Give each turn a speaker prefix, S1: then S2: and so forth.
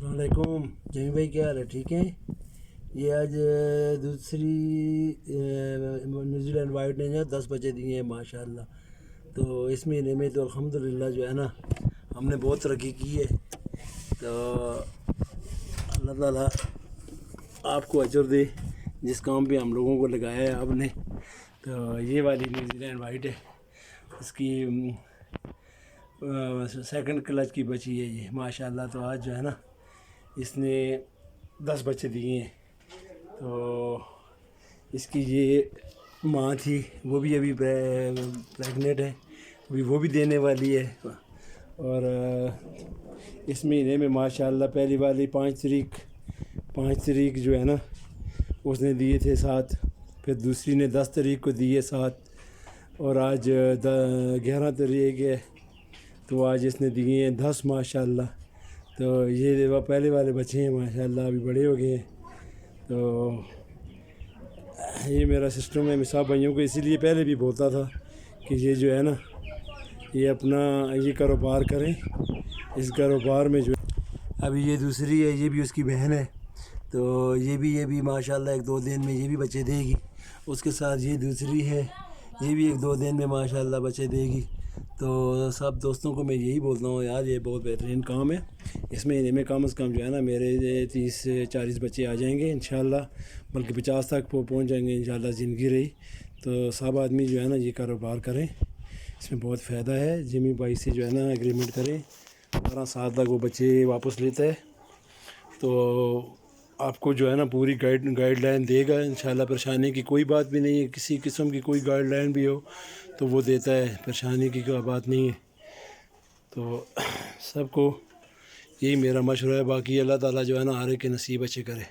S1: अस्सलाम वालेकुम जमी भाई, क्या हाल है? ठीक है। ये आज दूसरी न्यूजीलैंड वाइट ने जो 10 बच्चे दिए हैं माशाल्लाह। तो इस महीने में तो अल्हम्दुलिल्लाह जो है ना, हमने बहुत तरक्की की है। तो अल्लाह ताला आपको अजर दे जिस काम पे हम लोगों को लगाया है आपने। तो ये वाली न्यूजीलैंड वाइट है, इसकी सेकंड क्लच की बची है ये माशाल्लाह। तो आज जो है ना, इसने 10 बच्चे दिए हैं। तो इसकी ये माँ थी, वो भी अभी प्रेग्नेंट है, अभी वो भी देने वाली है। और इस महीने में माशाल्लाह पहली वाली 5 तारीख जो है ना, उसने दिए थे 7, फिर दूसरी ने 10 तारीख को दिए 7, और आज 11 तारीख है, तो आज इसने दिए हैं 10 माशाल्लाह। तो ये वो पहले वाले बच्चे हैं माशाल्लाह, अभी बड़े हो गए हैं। तो ये मेरा सिस्टम है, मैं सब भाइयों को इसीलिए पहले भी बोलता था कि ये जो है ना, ये अपना ये कारोबार करें। इस कारोबार में जो अभी ये दूसरी है, ये भी उसकी बहन है। तो ये भी माशाल्लाह 1-2 दिन में ये भी बच्चे देगी। उसके साथ ये दूसरी है, ये भी 1-2 दिन में माशाल्लाह बच्चे देगी। तो सब दोस्तों को मैं यही बोलता हूँ यार, ये बहुत बेहतरीन काम है। इस महीने में कम से कम जो है ना, मेरे 30 से 40 बच्चे आ जाएंगे इंशाल्लाह, बल्कि 50 तक पहुँच जाएंगे इंशाल्लाह, ज़िंदगी रही। तो सब आदमी जो है ना, ये कारोबार करें, इसमें बहुत फ़ायदा है। जिमी भाई से जो है ना एग्रीमेंट करें, 12 साल तक वो बच्चे वापस लेता है। तो आपको जो है ना पूरी गाइडलाइन देगा इंशाल्लाह। परेशानी की कोई बात भी नहीं है, किसी किस्म की कोई गाइडलाइन भी हो तो वो देता है, परेशानी की कोई बात नहीं है। तो सबको यही मेरा मशवरा है। बाकी अल्लाह ताला जो है ना हर एक के नसीब अच्छे करे।